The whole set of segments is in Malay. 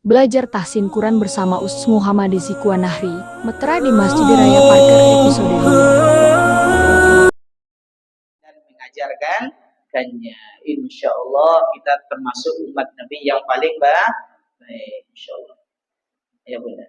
Belajar tahsin Quran bersama Ustaz Muhammad Zikwan Nahri, Metra di Masjid Raya Parker episode 2. Dan mengajarkan kannya. Insya Allah kita termasuk umat Nabi yang paling baik. Insya Allah. Ya bunda.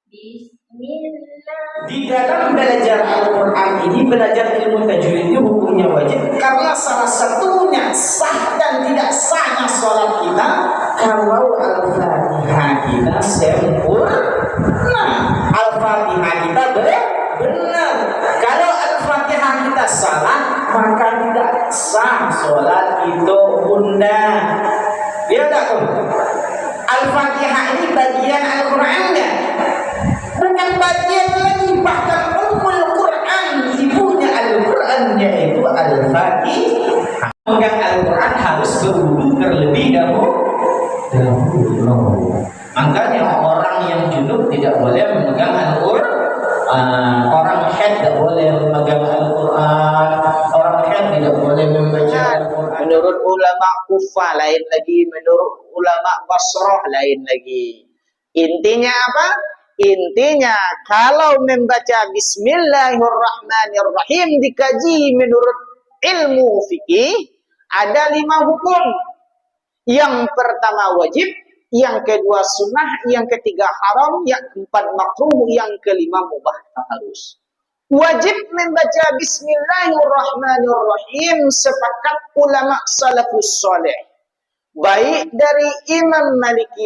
Bismillah. Di dalam belajar Al-Quran ini, belajar ilmu tajwid itu hukumnya wajib karena salah satunya sah dan tidak sahnya sholat kita kalau Al-Fatihah kita sempurna. Al-Fatihah kita benar. Kalau Al-Fatihah kita salah, maka tidak sah sholat itu bunda. Ya tak? Al-Fatihah ini bagian Al-Quran enggak? Bukan bagian lagi, bahkan Ummul Quran, ibunya Al-Quran, yaitu Al-Fatihah. Memegang Al-Quran harus berwudu terlebih dahulu. Makanya orang yang junub tidak boleh memegang Al-Quran. Orang haid tidak boleh memegang Al-Quran. Orang haid tidak boleh membaca Al-Quran. Menurut ulama Kufah lain lagi, menurut ulama Basrah lain lagi. Intinya apa? Intinya kalau membaca Bismillahirrahmanirrahim dikaji menurut ilmu fikih ada 5 hukum. Yang pertama wajib, yang kedua sunnah, yang ketiga haram, yang keempat makruh, yang kelima mubah harus. Wajib membaca Bismillahirrahmanirrahim sepakat ulama salafus saleh. Baik dari Imam Maliki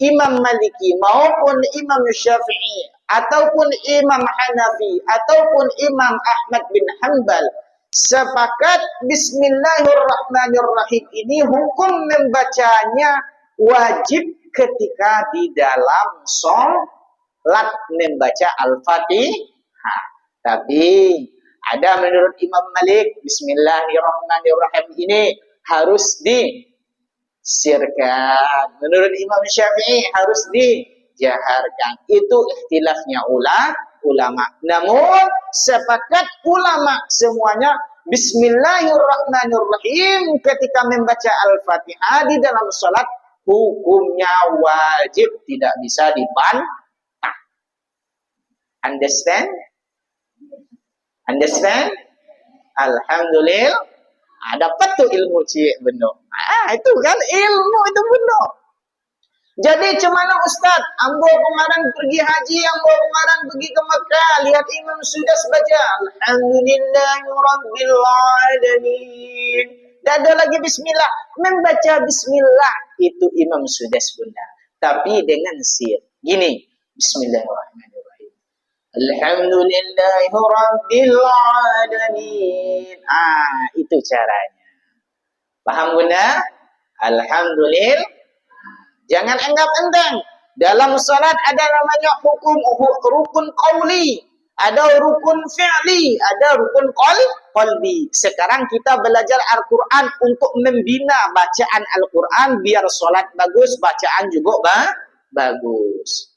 Imam Maliki maupun Imam Syafi'i ataupun Imam Hanafi ataupun Imam Ahmad bin Hanbal sepakat Bismillahirrahmanirrahim ini hukum membacanya wajib ketika di dalam sholat membaca Al-Fatihah. Tapi ada menurut Imam Malik Bismillahirrahmanirrahim ini harus disirkan. Menurut Imam Syafi'i harus dijaharkan. Itu ikhtilafnya ulama. Namun sepakat ulama semuanya Bismillahirrahmanirrahim ketika membaca Al-Fatihah di dalam sholat hukumnya wajib, tidak bisa dibantah. Understand? Alhamdulillah. Dapat tuh ilmu cik benar. Itu kan ilmu itu benar. Jadi cemana Ustaz, ambo kemarin pergi haji, ambo kemarin pergi ke Mekah, lihat Imam sudah baca Alhamdulillahirabbil alamin. Dan ada lagi bismillah, membaca bismillah itu Imam sudah bunda. Tapi dengan sir. Gini, bismillahirrahmanirrahim. Alhamdulillahirabbil alamin. Itu caranya. Paham bunda? Alhamdulillah. Jangan anggap enteng. Dalam salat ada namanya hukum rukun qauli, ada rukun fi'li, ada rukun qalbi. Sekarang kita belajar Al-Qur'an untuk membina bacaan Al-Qur'an biar salat bagus, bacaan juga bagus.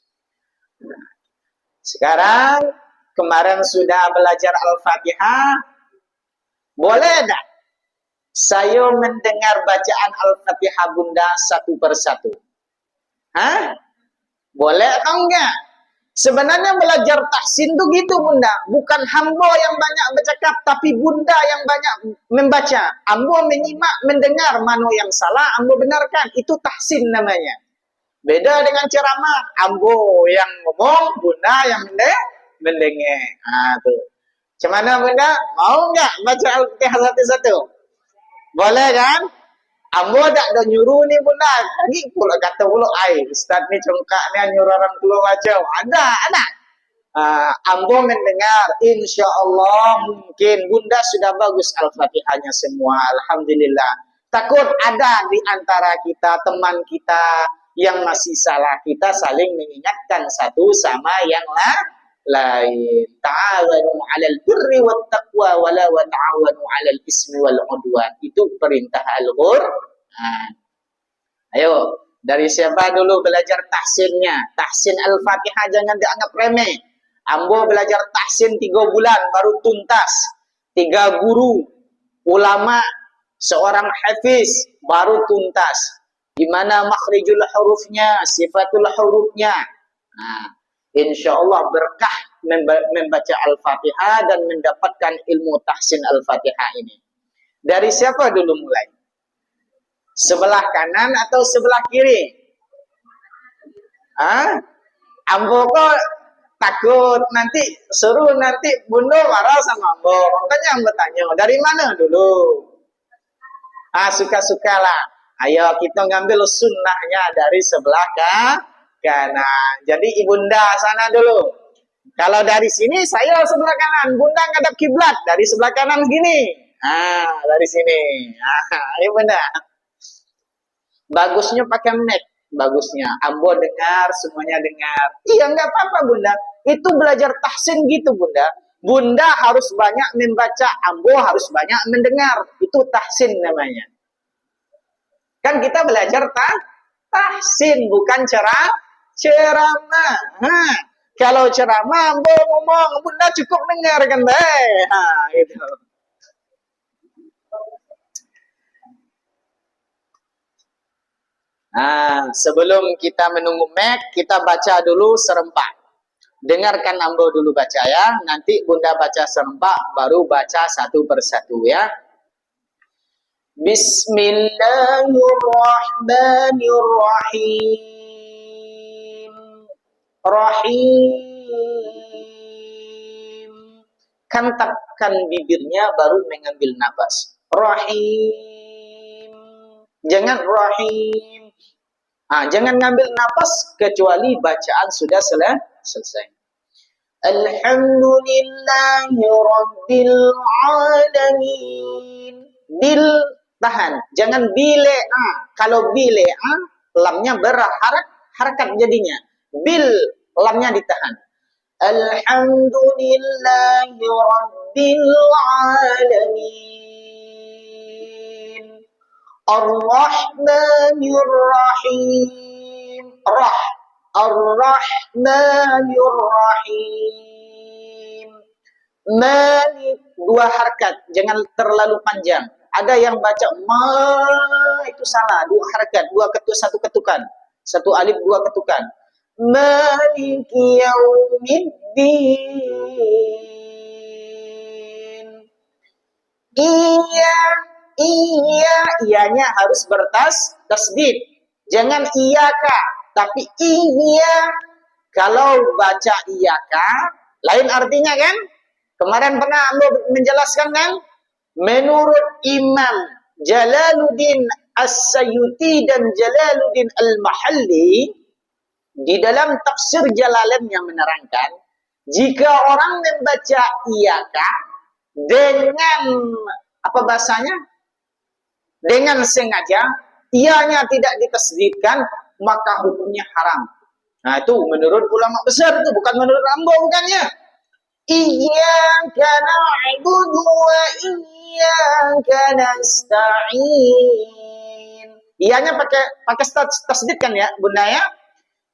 Sekarang kemarin sudah belajar Al-Fatihah. Boleh tak saya mendengar bacaan Al-Fatihah bunda satu persatu? Boleh atau enggak? Sebenarnya belajar tahsin itu gitu bunda. Bukan hamba yang banyak bercakap, tapi bunda yang banyak membaca. Ambo menyimak, mendengar mana yang salah, ambo benarkan. Itu tahsin namanya. Beda dengan ceramah. Ambo yang ngomong, bunda yang mendengar. Tuh. Cemana bunda? Mau enggak baca Al-Fatihah satu-satu? Boleh kan? Ambo tak ada nyuruh ni bunda. Lagi pula kata pula, Ustaz ni congkak ni nyuruh orang tua baca. Ada. Ambo mendengar, insya Allah mungkin bunda sudah bagus Al-Fatihahnya semua. Alhamdulillah. Takut ada di antara kita, teman kita yang masih salah. Kita saling mengingatkan satu sama yang lain. Ta'awanu 'alal birri wat taqwa wala wa ta'awanu 'alal ismi wal 'udwan. Itu perintah Al-Qur'an. Ayo, dari siapa dulu belajar tahsinnya? Tahsin Al-Fatihah jangan dianggap remeh. Ambo belajar tahsin 3 bulan baru tuntas. 3 guru, ulama, seorang hafiz baru tuntas. gimana makhrijul hurufnya, sifatul hurufnya. Nah, insya Allah berkah membaca Al-Fatihah dan mendapatkan ilmu tahsin Al-Fatihah ini. Dari siapa dulu mulai? Sebelah kanan atau sebelah kiri? Ambo kok takut nanti suruh nanti bunda marah sama ambo. Makanya ambo tanya, dari mana dulu? Suka-sukalah. Ayo kita ngambil sunnahnya dari sebelah kanan. Jadi ibunda sana dulu. Kalau dari sini saya sebelah kanan, bunda ngadap kiblat dari sebelah kanan gini. Dari sini. Ibunda. Bagusnya pakai mic, bagusnya. Ambo dengar, semuanya dengar. Iya nggak apa-apa bunda. Itu belajar tahsin gitu bunda. Bunda harus banyak membaca, ambo harus banyak mendengar. Itu tahsin namanya. Kan kita belajar tahsin, bukan ceramah. Kalau ceramah, ambo ngomong, bunda cukup dengar kan, gitu. Sebelum kita menunggu mic, kita baca dulu serempak. Dengarkan ambo dulu baca ya. Nanti bunda baca serempak, baru baca satu persatu ya. Bismillahirrahmanirrahim. Rahim. Kantapkan bibirnya baru mengambil nafas. Rahim. Jangan rahim. Jangan ngambil nafas kecuali bacaan sudah selesai. Alhamdulillahi Rabbil Alamin. Bil tahan, jangan bile Kalau bile lamnya harakat jadinya. Bil lamnya ditahan. Alhamdulillahi Rabbil Alamin. Ar-Rahmanir Rahim. Ar-Rahmanir Rahim. Malik, dua harakat, jangan terlalu panjang. Ada yang baca itu salah, dua harakat, satu ketukan. Satu alif, dua ketukan. Maliki yaumiddin. Iyanya harus bertasdid. Jangan iyaka, tapi iya. Kalau baca iyaka, lain artinya kan? Kemarin pernah Anda menjelaskan kan? Menurut Imam Jalaluddin As-Sayuti dan Jalaluddin Al-Mahalli, di dalam tafsir Jalalainnya menerangkan, jika orang membaca iyaka dengan apa bahasanya? Dengan sengaja, ianya tidak ditasdidkan, maka hukumnya haram. Nah, itu menurut ulama besar, itu bukan menurut ambo, bukannya. Iyyaka na'budu wa iyyaka nasta'in. Iyanya pakai tasdid kan ya, bunda ya?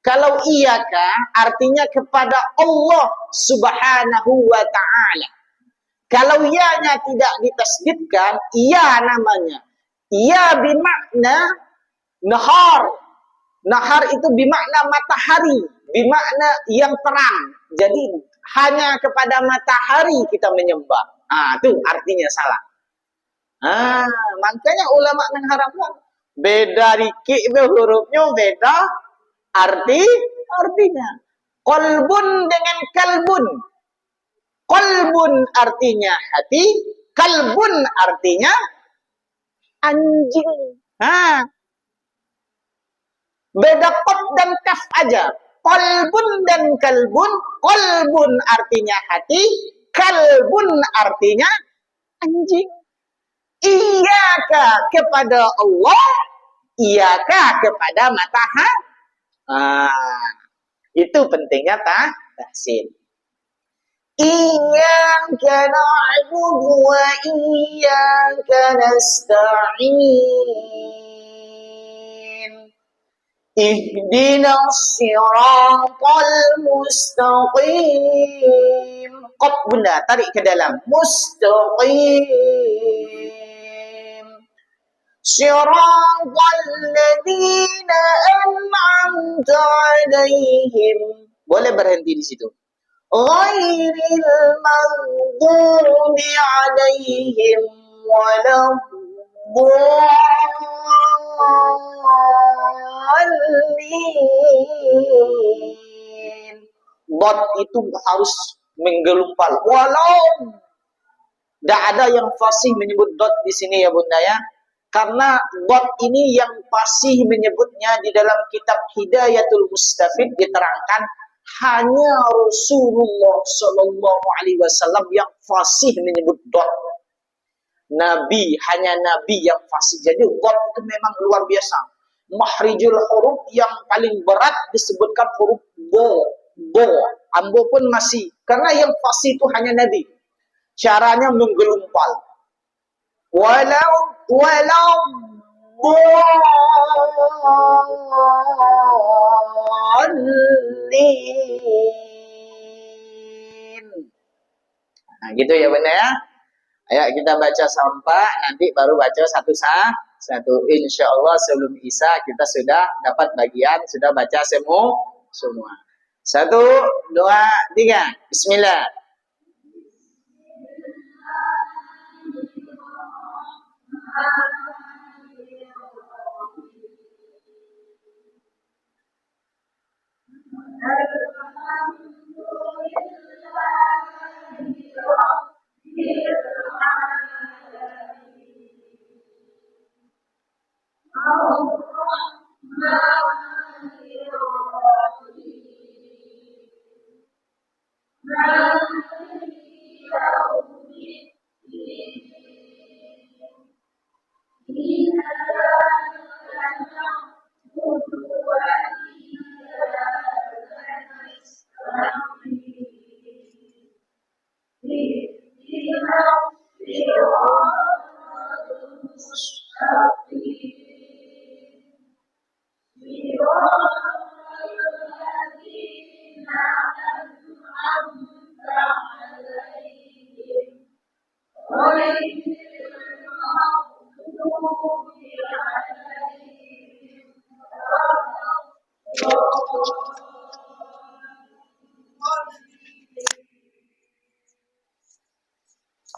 Kalau iyyaka artinya kepada Allah Subhanahu wa ta'ala. Kalau iyanya tidak ditasdidkan, iya namanya. Iya bimakna nahar. Nahar itu bimakna matahari, bimakna yang terang. Jadi hanya kepada matahari kita menyembah. Itu artinya salah. Makanya ulama mengharapkan beda dikit hurufnya beda artinya. Qalbun dengan kalbun. Qalbun artinya hati, kalbun artinya anjing. Beda qaf dan kaf aja. Qalbun dan kalbun. Qalbun artinya hati, kalbun artinya anjing. Iyaka kepada Allah, iyaka kepada matahari. Itu pentingnya tahsin. Iyyaka na'budu wa iyyaka nasta'in. Ihdinas siratal mustaqim. Qaf bunda, tarik ke dalam. Mustaqim. Siratal ladzina an'amta 'alaihim. Boleh berhenti di situ. Ghairil maghdubi 'alaihim waladdallin. Dot itu harus menggelumpal. Walau tidak ada yang fasih menyebut dot di sini ya Bunda ya. Karena dot ini yang fasih menyebutnya di dalam kitab Hidayatul Mustafid diterangkan hanya Rasulullah Shallallahu Alaihi Wasallam yang fasih menyebut dot. Nabi, hanya Nabi yang fasih. Jadi dot itu memang luar biasa. Mahrijul huruf yang paling berat disebutkan huruf bo. Ambo pun masih. Karena yang fasih itu hanya Nabi. Caranya menggelumpal. Walau dhalin. Nah, gitu ya Bunda ya. Ayo kita baca sampai nanti baru baca satu. Insya Allah sebelum Isya kita sudah dapat bagian, sudah baca semua. 1, 2, 3. Bismillah.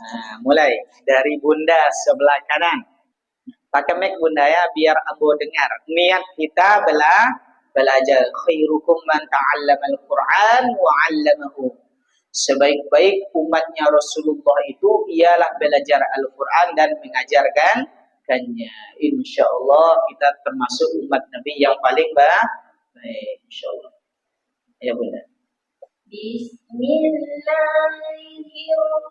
Nah, mulai dari Bunda sebelah kanan. Pakai mic Bunda ya, biar Ambo dengar. Niat kita belajar. Khairukum man ta'allamal Qur'an wa 'allamahu. Sebaik-baik umatnya Rasulullah itu ialah belajar Al-Quran dan mengajarkannya. Insya Allah kita termasuk umat Nabi yang paling baik. Insya Allah. Ya Bunda. Bismillahirrahmanirrahim.